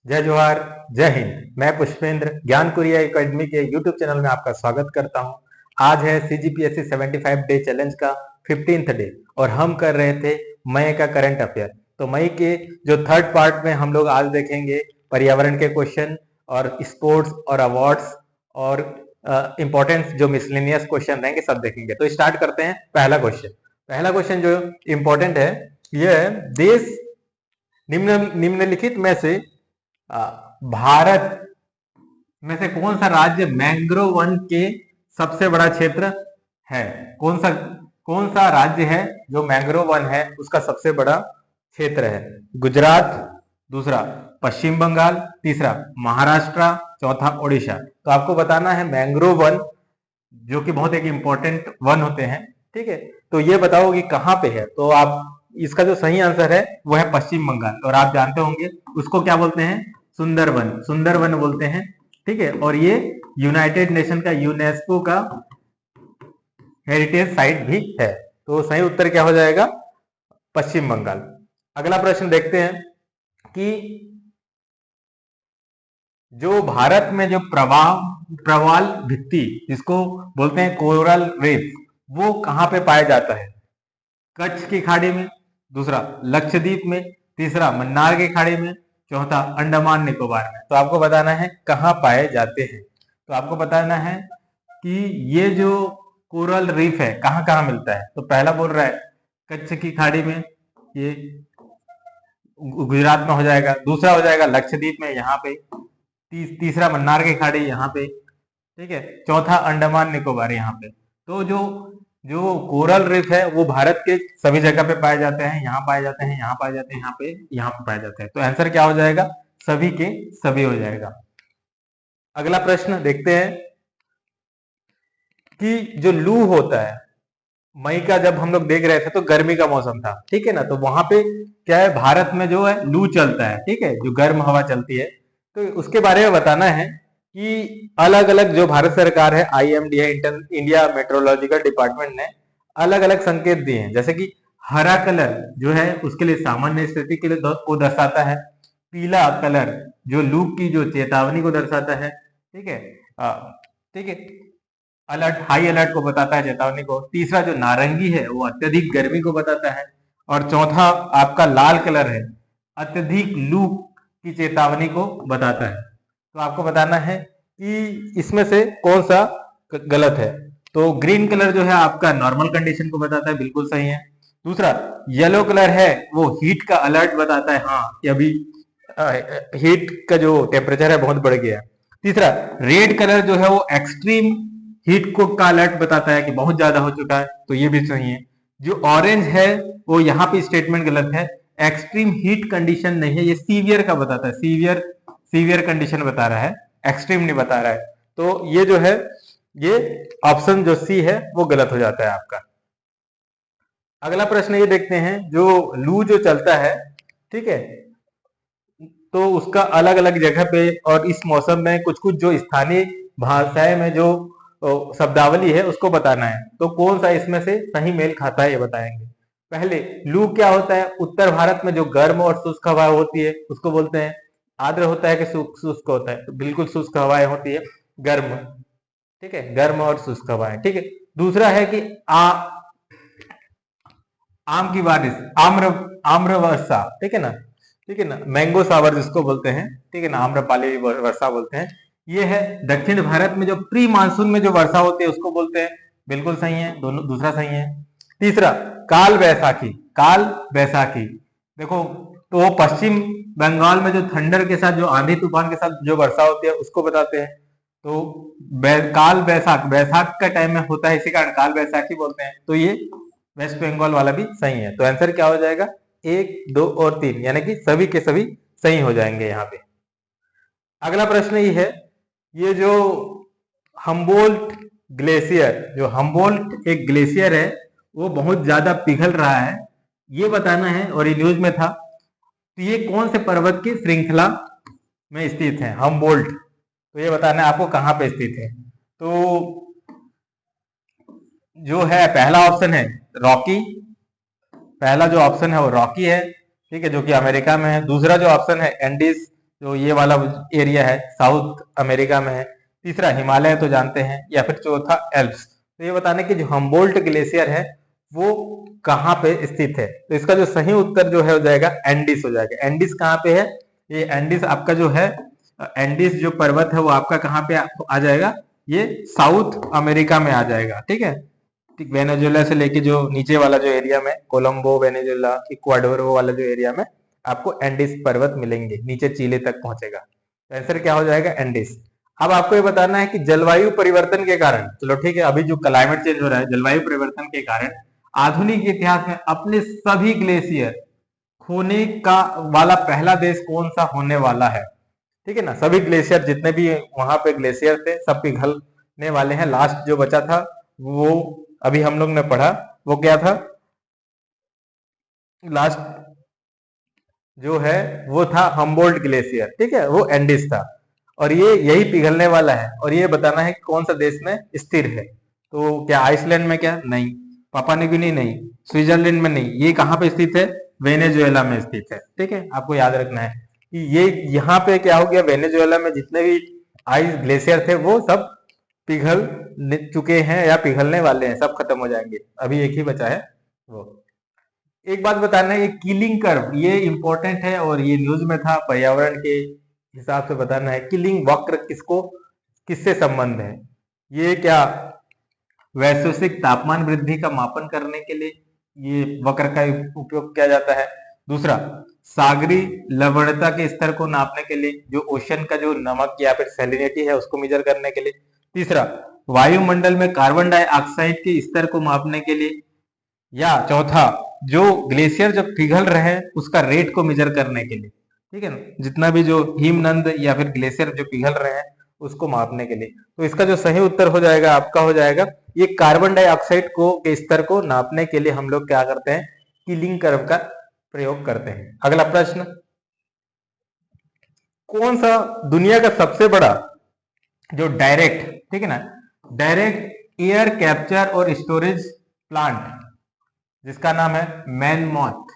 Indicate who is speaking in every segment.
Speaker 1: जय जोहार, जय हिंद। मैं पुष्पेंद्र ज्ञान कुरिया एकेडमी के यूट्यूब चैनल में आपका स्वागत करता हूं। आज है सीजीपीएससी 75 डे चैलेंज का 15th डे और हम कर रहे थे मई का करंट अफेयर। तो मई के जो थर्ड पार्ट में हम लोग आज देखेंगे पर्यावरण के क्वेश्चन और स्पोर्ट्स और अवार्ड्स और इम्पोर्टेंट जो मिसलेनियस क्वेश्चन रहेंगे सब देखेंगे। तो स्टार्ट करते हैं। पहला क्वेश्चन जो इम्पोर्टेंट है यह है, देश निम्नलिखित में से भारत में से कौन सा राज्य मैंग्रोव वन के सबसे बड़ा क्षेत्र है? कौन सा राज्य है जो मैंग्रोव वन है उसका सबसे बड़ा क्षेत्र है? गुजरात, दूसरा पश्चिम बंगाल, तीसरा महाराष्ट्र, चौथा ओडिशा। तो आपको बताना है मैंग्रोव वन जो कि बहुत एक इंपॉर्टेंट वन होते हैं, ठीक है। तो ये बताओ कि कहाँ पे है। तो आप इसका जो सही आंसर है वो है पश्चिम बंगाल। और आप जानते होंगे उसको क्या बोलते हैं? सुंदरवन बोलते हैं, ठीक है। और ये यूनाइटेड नेशन का यूनेस्को का हेरिटेज साइट भी है। तो सही उत्तर क्या हो जाएगा? पश्चिम बंगाल। अगला प्रश्न देखते हैं कि जो भारत में जो प्रवाल भित्ति जिसको बोलते हैं कोरल रीफ, वो कहां पे पाया जाता है? कच्छ की खाड़ी में, दूसरा लक्षद्वीप में, तीसरा मन्नार की खाड़ी में, चौथा अंडमान निकोबार में। तो आपको बताना है कहाँ पाए जाते हैं। तो आपको बताना है कि ये जो कोरल रीफ है कहाँ कहाँ मिलता है। तो पहला बोल रहा है कच्छ की खाड़ी में, ये गुजरात में हो जाएगा। दूसरा हो जाएगा लक्षद्वीप में, यहाँ पे। तीसरा मन्नार की खाड़ी यहाँ पे, ठीक है। चौथा अंडमान निकोबार यहाँ पे। तो जो जो कोरल रीफ है वो भारत के सभी जगह पे पाए जाते हैं। यहाँ पाए जाते हैं, यहाँ पाए जाते हैं, यहाँ पे पाए जाते हैं। तो आंसर क्या हो जाएगा? सभी के सभी हो जाएगा। अगला प्रश्न देखते हैं कि जो लू होता है, मई का जब हम लोग देख रहे थे तो गर्मी का मौसम था, ठीक है ना। तो वहां पे क्या है, भारत में जो है लू चलता है, ठीक है, जो गर्म हवा चलती है। तो उसके बारे में बताना है कि अलग अलग जो भारत सरकार है, आईएमडी है, इंडिया मेट्रोलॉजिकल डिपार्टमेंट ने अलग अलग संकेत दिए हैं। जैसे कि हरा कलर जो है उसके लिए सामान्य स्थिति के लिए वो दर्शाता है। पीला कलर जो लू की जो चेतावनी को दर्शाता है, ठीक है। ठीक है, अलर्ट, हाई अलर्ट को बताता है, चेतावनी को। तीसरा जो नारंगी है वो अत्यधिक गर्मी को बताता है। और चौथा आपका लाल कलर है, अत्यधिक लू की चेतावनी को बताता है। तो आपको बताना है कि इसमें से कौन सा गलत है। तो ग्रीन कलर जो है आपका नॉर्मल कंडीशन को बताता है, बिल्कुल सही है। दूसरा येलो कलर है वो हीट का अलर्ट बताता है, हाँ कि अभी हीट का जो टेम्परेचर है बहुत बढ़ गया है। तीसरा रेड कलर जो है वो एक्सट्रीम हीट को का अलर्ट बताता है कि बहुत ज्यादा हो चुका है, तो ये भी सही है। जो ऑरेंज है वो यहाँ पे स्टेटमेंट गलत है, एक्सट्रीम हीट कंडीशन नहीं है, ये सीवियर का बताता है, सीवियर कंडीशन बता रहा है, एक्सट्रीम नहीं बता रहा है। तो ये जो है, ये ऑप्शन जो सी है वो गलत हो जाता है आपका। अगला प्रश्न ये देखते हैं, जो लू जो चलता है, ठीक है, तो उसका अलग अलग जगह पे और इस मौसम में कुछ कुछ जो स्थानीय भाषाएं में जो शब्दावली है उसको बताना है। तो कौन सा इसमें से सही मेल खाता है ये बताएंगे। पहले लू क्या होता है? उत्तर भारत में जो गर्म और शुष्क हवा होती है उसको बोलते हैं। आर्द्र होता है कि शुष्क होता है? तो बिल्कुल शुष्क हवाएं होती है, गर्म, ठीक है, गर्म और शुष्क हवाएं, ठीक है। दूसरा है कि आम की बारिश, आम्र वर्षा, ठीक है ना, ठीक है ना, मैंगो सावर जिसको बोलते हैं, ठीक है ना, आम्रपाली वर्षा बोलते हैं। ये है दक्षिण भारत में जो प्री मानसून में जो वर्षा होती है उसको बोलते हैं, बिल्कुल सही है, दोनों दूसरा सही है। तीसरा काल बैसाखी देखो, तो वो पश्चिम बंगाल में जो थंडर के साथ, जो आंधी तूफान के साथ जो वर्षा होती है उसको बताते हैं। तो काल बैसाख का टाइम में होता है, इसी कारण काल बैसाखी बोलते हैं। तो ये वेस्ट बंगाल वाला भी सही है। तो आंसर क्या हो जाएगा? 1, 2 और 3, यानी कि सभी के सभी सही हो जाएंगे यहाँ पे। अगला प्रश्न ये है, ये जो हम्बोल्ट ग्लेशियर, जो हम्बोल्ट एक ग्लेशियर है वो बहुत ज्यादा पिघल रहा है, ये बताना है, और ये न्यूज में था। तो ये कौन से पर्वत की श्रृंखला में स्थित है हम्बोल्ट? तो ये बताना है आपको कहाँ पे स्थित है। तो जो है पहला ऑप्शन है रॉकी, पहला जो ऑप्शन है वो रॉकी है, ठीक है, जो कि अमेरिका में है। दूसरा जो ऑप्शन है एंडीज जो ये वाला एरिया है साउथ अमेरिका में है। तीसरा हिमालय तो जानते हैं, या फिर चौथा एल्प्स। तो ये बताने कि जो हम्बोल्ट ग्लेशियर है वो कहाँ पे स्थित है। तो इसका जो सही उत्तर जो है हो जाएगा एंडीज हो जाएगा। एंडीज कहाँ पे है? ये एंडीज आपका जो है, एंडीज जो पर्वत है वो आपका कहाँ पे आ जाएगा? ये साउथ अमेरिका में आ जाएगा। ठीक है, ठीक, वेनेजुएला से लेके जो नीचे वाला जो एरिया में कोलंबो, वेनेजुएला, इक्वाडोर, वो वाला जो एरिया में आपको एंडीज पर्वत मिलेंगे, नीचे चिली तक पहुंचेगा। तो आंसर क्या हो जाएगा? एंडीज। अब आपको ये बताना है कि जलवायु परिवर्तन के कारण, चलो ठीक है, अभी जो क्लाइमेट चेंज हो रहा है, जलवायु परिवर्तन के कारण आधुनिक इतिहास में अपने सभी ग्लेशियर खोने का वाला पहला देश कौन सा होने वाला है? ठीक है ना, सभी ग्लेशियर जितने भी वहां पे ग्लेशियर थे सब पिघलने वाले हैं। लास्ट जो बचा था वो अभी हम लोग ने पढ़ा, वो क्या था? लास्ट जो है वो था हम्बोल्ट ग्लेशियर। ठीक है, वो एंडीज था, और ये यही पिघलने वाला है। और ये बताना है कि कौन सा देश में स्थिर है। तो क्या आइसलैंड में? क्या नहीं। पापा न्यूगिनी नहीं। स्विट्जरलैंड में नहीं। ये कहाँ पे स्थित है? वेनेजुएला में स्थित है। ठीक है, आपको याद रखना है कि ये यहाँ पे क्या हो गया, वेनेजुएला में जितने भी आइस ग्लेशियर थे वो सब पिघल चुके हैं या पिघलने वाले हैं, सब खत्म हो जाएंगे। अभी एक ही बचा है वो। एक बात बताना है, ये किलिंग कर्व ये इंपॉर्टेंट है और ये न्यूज में था। पर्यावरण के हिसाब से बताना है किलिंग वक्र किसको, किससे संबंध है। ये क्या वैश्विक तापमान वृद्धि का मापन करने के लिए ये वक्र का उपयोग किया जाता है। दूसरा, सागरी लवणता के स्तर को नापने के लिए, जो ओशन का जो नमक या फिर सैलिनिटी है उसको मेजर करने के लिए। तीसरा, वायुमंडल में कार्बन डाइऑक्साइड के स्तर को मापने के लिए। या चौथा, जो ग्लेशियर जब पिघल रहे हैं उसका रेट को मेजर करने के लिए। ठीक है ना, जितना भी जो हिमनद या फिर ग्लेशियर जो पिघल रहे हैं उसको मापने के लिए। तो इसका जो सही उत्तर हो जाएगा आपका हो जाएगा ये कार्बन डाइऑक्साइड को के स्तर को नापने के लिए हम लोग क्या करते हैं? किलिंग कर्व का प्रयोग करते हैं। अगला प्रश्न, कौन सा दुनिया का सबसे बड़ा जो डायरेक्ट, ठीक है ना, डायरेक्ट एयर कैप्चर और स्टोरेज प्लांट जिसका नाम है मैनमोथ,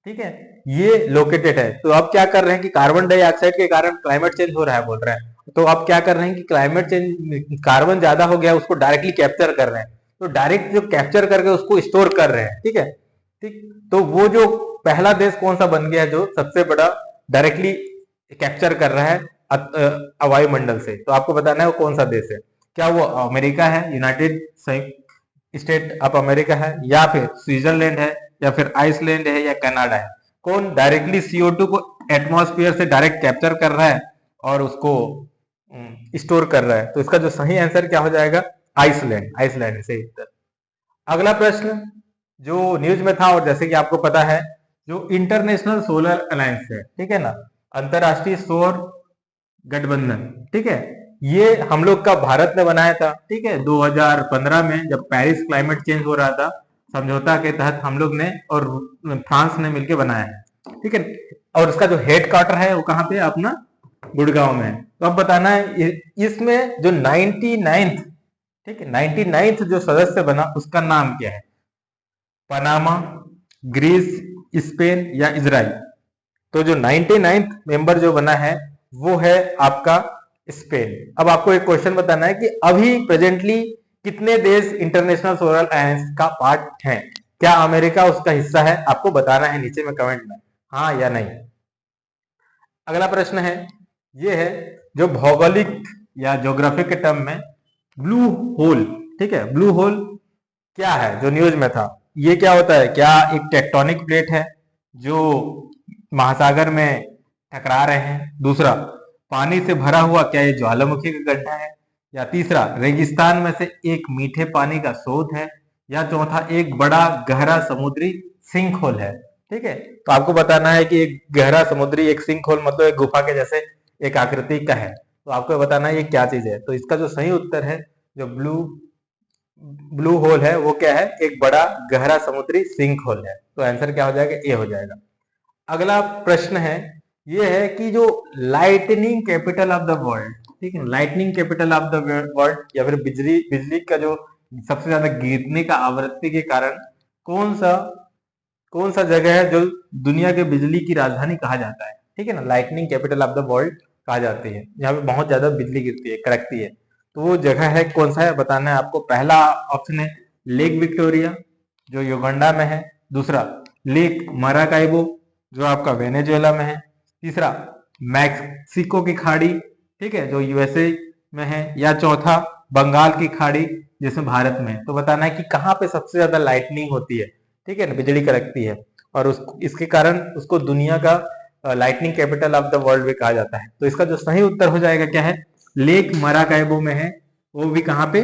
Speaker 1: ठीक है, ये लोकेटेड है। तो अब क्या कर रहे हैं कि कार्बन डाइऑक्साइड के कारण क्लाइमेट चेंज हो रहा है बोल रहे हैं। तो अब क्या कर रहे हैं कि क्लाइमेट चेंज, कार्बन ज्यादा हो गया उसको डायरेक्टली कैप्चर कर रहे हैं। तो डायरेक्ट जो कैप्चर करके उसको स्टोर कर रहे हैं। ठीक है, ठीक। तो वो जो पहला देश कौन सा बन गया है जो सबसे बड़ा डायरेक्टली कैप्चर कर रहा है वायुमंडल से? तो आपको बताना है वो कौन सा देश है। क्या वो अमेरिका है, यूनाइटेड स्टेट ऑफ अमेरिका है, या फिर स्विट्जरलैंड है, या फिर आइसलैंड है, या कनाडा है? कौन डायरेक्टली CO2 को एटमॉस्फेयर से डायरेक्ट कैप्चर कर रहा है और उसको स्टोर कर रहा है? तो इसका जो सही आंसर क्या हो जाएगा? आइसलैंड। आइसलैंड सही उत्तर। अगला प्रश्न जो न्यूज में था और जैसे कि आपको पता है, जो इंटरनेशनल सोलर अलायंस है, ठीक है ना, अंतरराष्ट्रीय सौर गठबंधन, ठीक है, ये हम लोग का भारत ने बनाया था। ठीक है, 2015 में जब पेरिस क्लाइमेट चेंज हो रहा था, समझौता के तहत हम लोग ने और फ्रांस ने मिलकर बनाया है। ठीक है, और उसका जो हेड क्वार्टर है वो कहाँ पे? अपना गुड़गांव में है। तो अब बताना है इसमें जो 99th, ठीक है, 99th जो सदस्य बना उसका नाम क्या है? पनामा, ग्रीस, स्पेन, या इजराइल? तो जो 99th मेंबर जो बना है वो है आपका स्पेन। अब आपको एक क्वेश्चन बताना है कि अभी प्रेजेंटली कितने देश इंटरनेशनल सोलर अलायंस का पार्ट हैं? क्या अमेरिका उसका हिस्सा है? आपको बताना है नीचे में कमेंट में, हाँ या नहीं। अगला प्रश्न है, ये है जो भौगोलिक या ज्योग्राफी के टर्म में ब्लू होल, ठीक है, ब्लू होल क्या है जो न्यूज में था? ये क्या होता है? क्या एक टेक्टोनिक प्लेट है जो महासागर में टकरा रहे हैं? दूसरा, पानी से भरा हुआ क्या ये ज्वालामुखी का गड्ढा है? या तीसरा, रेगिस्तान में से एक मीठे पानी का स्रोत है? या चौथा, एक बड़ा गहरा समुद्री सिंक होल है? ठीक है, तो आपको बताना है कि एक गहरा समुद्री, एक सिंक होल मतलब एक गुफा के जैसे एक आकृति का है। तो आपको बताना है ये क्या चीज है। तो इसका जो सही उत्तर है, जो ब्लू होल है वो क्या है? एक बड़ा गहरा समुद्री सिंक होल है। तो आंसर क्या हो जाएगा? ए हो जाएगा। अगला प्रश्न है, ये है कि जो lightning capital of the world, ठीक है, lightning capital of the world या फिर बिजली बिजली का जो सबसे ज्यादा गिरने का आवृत्ति के कारण कौन सा जगह है जो दुनिया के बिजली की राजधानी कहा जाता है? ठीक है ना, lightning capital of the world कहा जाती है, यहाँ पे बहुत ज्यादा बिजली गिरती है, कड़कती है। तो वो जगह है कौन सा है बताना है आपको। पहला ऑप्शन है लेक विक्टोरिया जो युगांडा में है, दूसरा लेक मराकाइबो जो आपका वेनेजुएला में है, तीसरा मैक्सिको की खाड़ी, ठीक है, जो यूएसए में है, या चौथा बंगाल की खाड़ी जिसमें भारत में है। तो बताना है कि कहाँ पे सबसे ज्यादा लाइटनिंग होती है, ठीक है ना, बिजली कड़कती है, और इसके कारण उसको दुनिया का lightning capital of the world भी कहा जाता है। तो इसका जो सही उत्तर हो जाएगा क्या है, लेक मराकाइबो में है, वो भी कहाँ पे,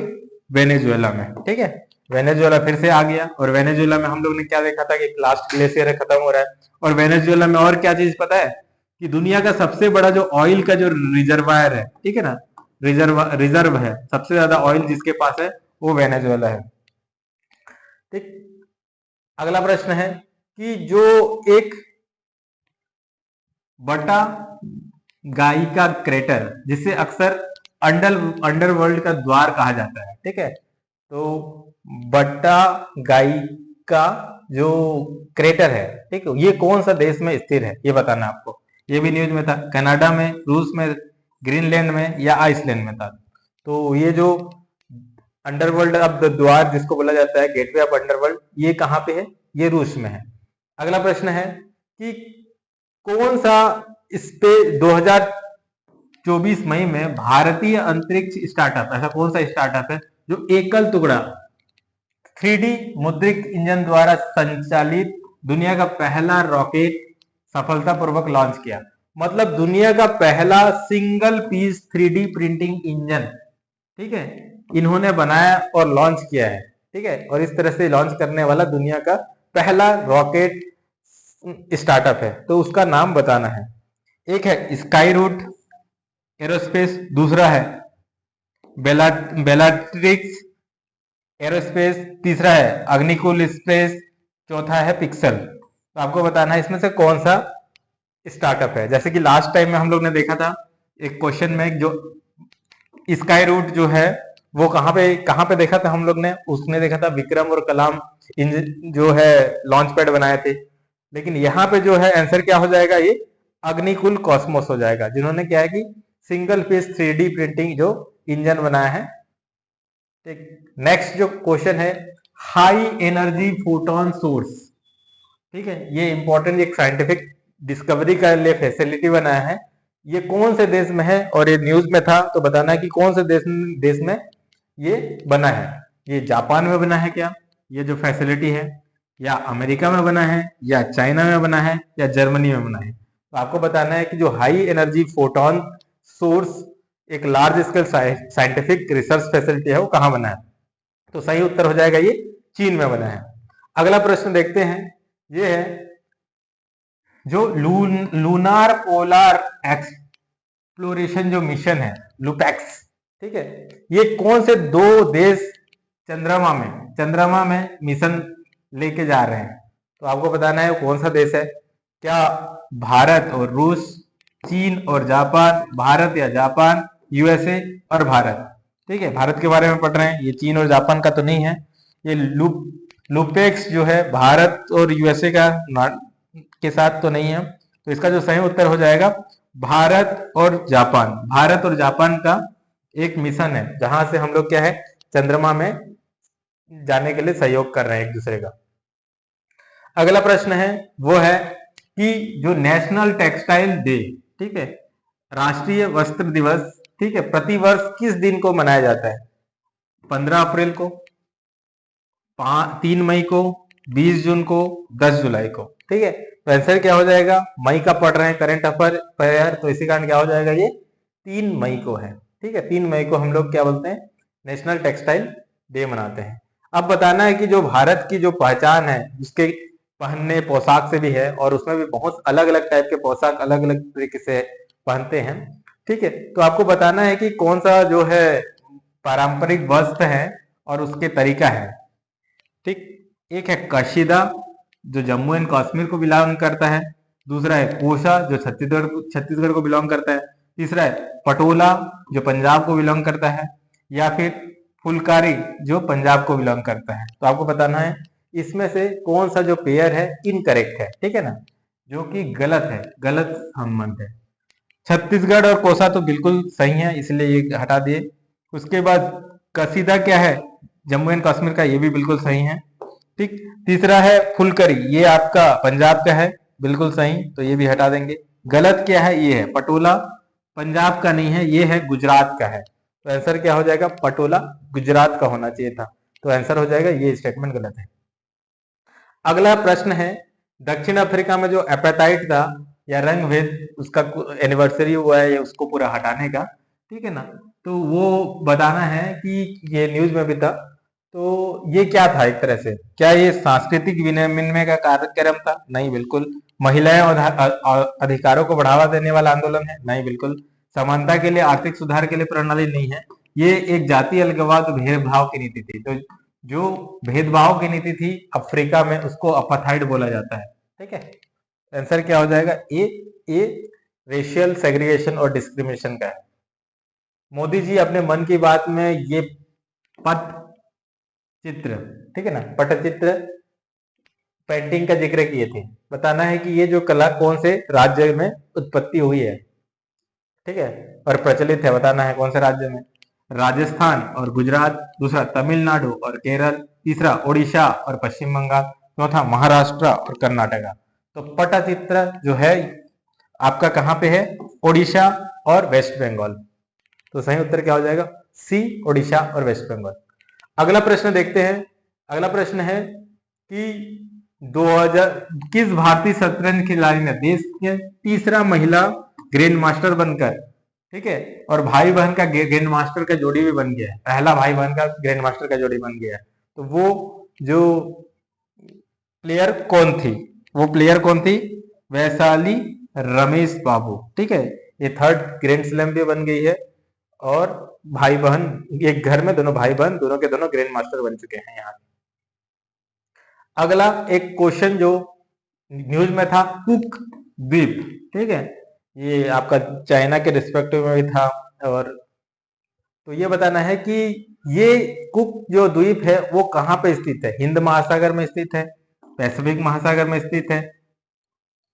Speaker 1: वेनेजुएला में, ठीक है। वेनेजुएला फिर से आ गया, और वेनेजुएला में हम लोग ने क्या देखा था कि लास्ट ग्लेशियर है, खत्म हो रहा है। और वेनेजुएला में और क्या चीज पता है कि दुनिया का सबसे बड़ा जो ऑयल का जो रिजर्वायर है, ठीक है ना, रिजर्व है, सबसे ज्यादा ऑयल जिसके पास है वो वेनेजुएला है, ठीक। अगला प्रश्न है कि जो एक बटा गाई का क्रेटर जिसे अक्सर अंडरवर्ल्ड का द्वार कहा जाता है, ठीक है, तो बट्टा गाई का जो क्रेटर है, ठीक है, ये कौन सा देश में स्थिर है, ये बताना आपको। ये भी न्यूज में था, कनाडा में, रूस में, ग्रीनलैंड में, या आइसलैंड में था। तो ये जो अंडरवर्ल्ड ऑफ द द्वार जिसको बोला जाता है, गेटवे ऑफ अंडरवर्ल्ड, ये कहाँ पे है, ये रूस में है। अगला प्रश्न है कि कौन सा स्पेस 2024 मई में भारतीय अंतरिक्ष स्टार्टअप, ऐसा कौन सा स्टार्टअप है जो एकल टुकड़ा 3D मुद्रित इंजन द्वारा संचालित दुनिया का पहला रॉकेट सफलतापूर्वक लॉन्च किया। मतलब दुनिया का पहला single piece 3D printing engine, ठीक है, इन्होंने बनाया और लॉन्च किया है, ठीक है, और इस तरह से लॉन्च करने वाला दुनिया का पहला रॉकेट स्टार्टअप है। तो उसका नाम बताना है। एक है स्काई रूट एरोस्पेस, दूसरा है बेलाट्रिक्स एरोस्पेस, तीसरा है अग्निकुल स्पेस, चौथा है पिक्सल। तो आपको बताना है इसमें से कौन सा स्टार्टअप है। जैसे कि लास्ट टाइम में हम लोग ने देखा था एक क्वेश्चन में, जो स्काई रूट जो है वो कहाँ पे देखा था हम लोग ने, उसने देखा था विक्रम और कलाम जो है लॉन्च पैड बनाए थे। लेकिन यहाँ पे जो है आंसर क्या हो जाएगा, ये अग्निकुल कॉस्मोस हो जाएगा, जिन्होंने क्या है कि सिंगल पीस 3D प्रिंटिंग जो इंजन बनाया है। नेक्स्ट जो क्वेश्चन है, हाई एनर्जी फोटोन सोर्स, ठीक है, ये इंपॉर्टेंट एक साइंटिफिक डिस्कवरी का लिए फैसिलिटी बनाया है। ये कौन से देश में है, और ये न्यूज में था, तो बताना है कि कौन से देश में ये बना है। ये जापान में बना है क्या, ये जो फैसिलिटी है, या अमेरिका में बना है, या चाइना में बना है, या जर्मनी में बना है। तो आपको बताना है कि जो हाई एनर्जी फोटोन सोर्स एक large scale scientific research facility है, वो कहाँ बना है। तो सही उत्तर हो जाएगा ये चीन में बना है। अगला प्रश्न देखते हैं, ये है जो लूनार पोलर एक्सप्लोरेशन जो मिशन है लुपैक्स, ठीक है, ये कौन से दो देश चंद्रमा में मिशन लेके जा रहे हैं। तो आपको बताना है कौन सा देश है, क्या भारत और रूस, चीन और जापान, भारत या जापान, यूएसए और भारत। ठीक है, भारत के बारे में पढ़ रहे हैं, ये चीन और जापान का तो नहीं है। ये लुपेक्स जो है भारत और यूएसए का के साथ तो नहीं है। तो इसका जो सही उत्तर हो जाएगा भारत और जापान। भारत और जापान का एक मिशन है जहां से हम लोग क्या है चंद्रमा में जाने के लिए सहयोग कर रहे हैं एक दूसरे का। अगला प्रश्न है वो है कि जो नेशनल टेक्सटाइल डे, ठीक है, राष्ट्रीय वस्त्र दिवस, ठीक है, प्रतिवर्ष किस दिन को मनाया जाता है। 15 अप्रैल को, 3 मई को, 20 जून को, 10 जुलाई को। ठीक है, तो आंसर क्या हो जाएगा, मई का पढ़ रहे हैं करंट अफेयर, तो इसी कारण क्या हो जाएगा ये 3 मई को है। ठीक है, 3 मई को हम लोग क्या बोलते हैं, नेशनल टेक्सटाइल डे मनाते हैं। अब बताना है कि जो भारत की जो पहचान है उसके पहनने पोशाक से भी है, और उसमें भी बहुत अलग अलग टाइप के पोशाक अलग अलग तरीके से पहनते हैं। ठीक है, तो आपको बताना है कि कौन सा जो है पारंपरिक वस्त्र है और उसके तरीका है। ठीक, एक है कशीदा जो जम्मू एंड कश्मीर को बिलोंग करता है, दूसरा है कोसा जो छत्तीसगढ़ को बिलोंग करता है, तीसरा है पटोला जो पंजाब को बिलोंग करता है, या फिर फुलकारी जो पंजाब को बिलोंग करता है। तो आपको बताना है इसमें से कौन सा जो पेयर है इनकरेक्ट है। ठीक है ना, जो कि गलत है, गलत संबंध है। छत्तीसगढ़ और कोसा तो बिल्कुल सही है, इसलिए ये हटा दिए। उसके बाद कसीदा क्या है, जम्मू एंड कश्मीर का, ये भी बिल्कुल सही है। ठीक। तीसरा है फुलकरी, ये आपका पंजाब का है, बिल्कुल सही, तो ये भी हटा देंगे। गलत क्या है, ये है पटोला, पंजाब का नहीं है, ये है गुजरात का है। तो आंसर क्या हो जाएगा, पटोला गुजरात का होना चाहिए था। तो आंसर हो जाएगा, ये स्टेटमेंट गलत है। अगला प्रश्न है, दक्षिण अफ्रीका में जो एपेटाइट था या रंग भेद, उसका एनिवर्सरी हुआ है, उसको पूरा हटाने का, ठीक है ना, तो वो बताना है कि ये न्यूज में भी था। तो ये क्या था, एक तरह से क्या ये सांस्कृतिक विनिमय का कार्यक्रम था? नहीं, बिल्कुल। महिलाएं और अधिकारों को बढ़ावा देने वाला आंदोलन है? नहीं, बिल्कुल। समानता के लिए, आर्थिक सुधार के लिए प्रणाली नहीं है। ये एक जातीय अलगाववाद, भेदभाव की नीति थी। तो जो भेदभाव की नीति थी अफ्रीका में, उसको अपार्थाइड बोला जाता है। ठीक है, आंसर क्या हो जाएगा, ए रेशियल सेग्रीगेशन और डिस्क्रिमिनेशन का है। मोदी जी अपने मन की बात में ये पट चित्र, ठीक है ना, पटचित्र पेंटिंग का जिक्र किए थे। बताना है कि ये जो कला कौन से राज्य में उत्पत्ति हुई है, ठीक है, और प्रचलित है। बताना है कौन से राज्य में, राजस्थान और गुजरात, दूसरा तमिलनाडु और केरल, तीसरा ओडिशा और पश्चिम बंगाल, चौथा महाराष्ट्र और कर्नाटका। तो पटचित्र जो है आपका कहां पे है, ओडिशा और वेस्ट बंगाल। तो सही उत्तर क्या हो जाएगा, सी, ओडिशा और वेस्ट बंगाल। अगला प्रश्न देखते हैं। अगला प्रश्न है कि 2000 किस भारतीय शतरंज खिलाड़ी ने देश के तीसरा महिला ग्रैंड मास्टर बनकर, ठीक है, और भाई बहन का ग्रैंड मास्टर का जोड़ी भी बन गया है, पहला भाई बहन का ग्रैंड मास्टर का जोड़ी बन गया है। तो वो जो प्लेयर कौन थी, वो प्लेयर कौन थी, वैशाली रमेश बाबू। ठीक है, ये थर्ड ग्रैंड स्लैम भी बन गई है, और भाई बहन एक घर में दोनों भाई बहन दोनों के दोनों ग्रैंड मास्टर बन चुके हैं यहाँ। अगला एक क्वेश्चन जो न्यूज में था, कुक द्वीप, ठीक है, ये आपका चाइना के रिस्पेक्टिव में भी था। और तो ये बताना है कि ये कुक जो द्वीप है वो कहाँ पे स्थित है, हिंद महासागर में स्थित है, पैसिफिक महासागर में स्थित है,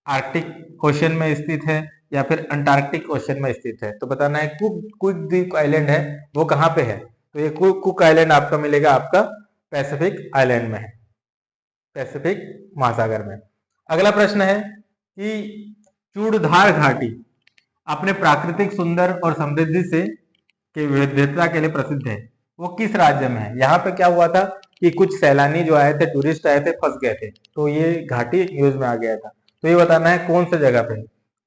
Speaker 1: आर्कटिक ओशन में स्थित है, या फिर अंटार्कटिक ओशन में स्थित है। तो बताना है कुक द्वीप आइलैंड है वो कहाँ पे है। तो ये कुक आइलैंड आपका मिलेगा, आपका पैसिफिक आइलैंड में है, पैसिफिक महासागर में। अगला प्रश्न है कि चूड़धार घाटी अपने प्राकृतिक सुंदर और समृद्धि से के विविधता के लिए प्रसिद्ध है, वो किस राज्य में है। यहाँ पे क्या हुआ था कि कुछ सैलानी जो आए थे, टूरिस्ट आए थे, फंस गए थे, तो ये घाटी न्यूज में आ गया था। तो ये बताना है कौन सी जगह पे है,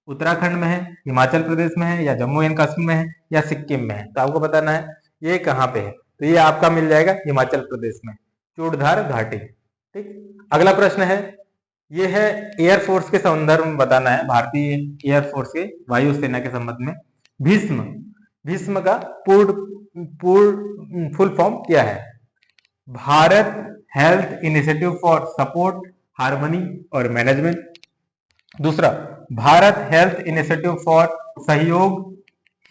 Speaker 1: उत्तराखंड में है, हिमाचल प्रदेश में है, या जम्मू एंड कश्मीर में है, या सिक्किम में है। तो आपको बताना है ये कहाँ पे है। तो ये आपका मिल जाएगा हिमाचल प्रदेश में, चूड़धार घाटी। ठीक। अगला प्रश्न है, ये है एयरफोर्स के संदर्भ में बताना है, भारतीय एयरफोर्स के वायुसेना के संबंध में। भीष्म, भीष्म का पूर्ण फुल फॉर्म क्या है, Bharat health initiative for support harmony और मैनेजमेंट, दूसरा भारत हेल्थ इनिशिएटिव फॉर सहयोग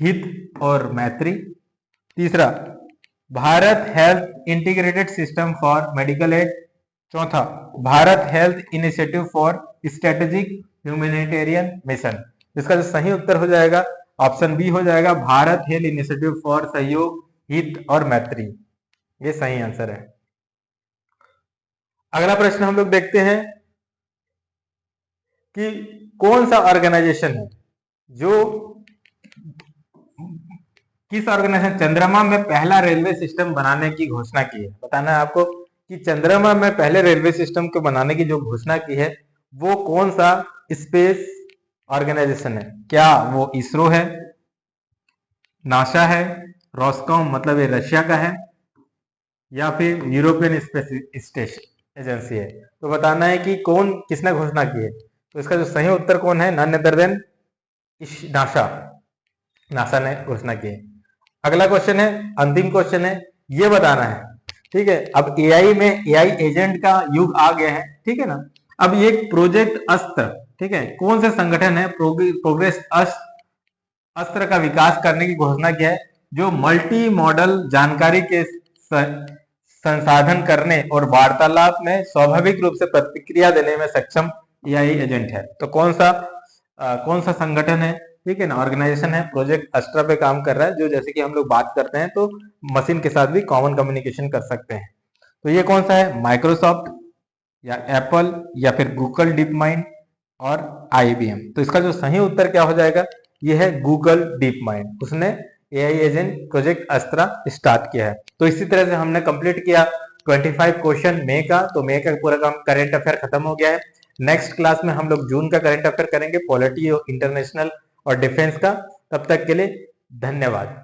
Speaker 1: हित और मैत्री, तीसरा Bharat health integrated system for medical aid, चौथा Bharat health initiative for strategic humanitarian mission. इसका जो सही उत्तर हो जाएगा ऑप्शन बी हो जाएगा, भारत हेल्थ इनिशिएटिव फॉर सहयोग हित और मैत्री, ये सही आंसर है। अगला प्रश्न हम लोग देखते हैं कि कौन सा ऑर्गेनाइजेशन है जो, किस ऑर्गेनाइजेशन चंद्रमा में पहला रेलवे सिस्टम बनाने की घोषणा की है। बताना है आपको कि चंद्रमा में पहले रेलवे सिस्टम को बनाने की जो घोषणा की है वो कौन सा स्पेस ऑर्गेनाइजेशन है। क्या वो इसरो है, नासा है, रॉसकॉम मतलब ये रशिया का है, या फिर यूरोपियन स्पेस स्टेशन एजेंसी है। तो बताना है कि कौन, किसने घोषणा की है। तो इसका जो सही उत्तर कौन है, none other than NASA, NASA ने घोषणा की है। अगला क्वेश्चन है, अंतिम क्वेश्चन है, ये बताना है, ठीक है। अब एआई में एआई एजेंट का युग आ गया है, ठीक है ना। अब ये प्रोजेक्ट अस्त्र, ठीक है, कौन से संगठन है प्रोग्रेस अस्त्र का विकास करने की घोषणा किया है, जो मल्टी मॉडल जानकारी के संसाधन करने और वार्तालाप में स्वाभाविक रूप से प्रतिक्रिया देने में सक्षम एआई एजेंट है। तो कौन सा संगठन है, ठीक है ना, ऑर्गेनाइजेशन है, प्रोजेक्ट अस्ट्रा पे काम कर रहा है, जो जैसे कि हम लोग बात करते हैं तो मशीन के साथ भी कॉमन कम्युनिकेशन कर सकते हैं। तो ये कौन सा है, माइक्रोसॉफ्ट या एप्पल या फिर गूगल डीप माइंड और आईबीएम। तो इसका जो सही उत्तर क्या हो जाएगा, ये है गूगल डीप माइंड। उसने एआई एजेंट प्रोजेक्ट अस्त्रा स्टार्ट किया है। तो इसी तरह से हमने कंप्लीट किया 25 क्वेश्चन मई का। तो मई का पूरा काम करंट अफेयर खत्म हो गया है। नेक्स्ट क्लास में हम लोग जून का करंट अफेयर करेंगे, पॉलिटी और इंटरनेशनल और डिफेंस का। तब तक के लिए धन्यवाद।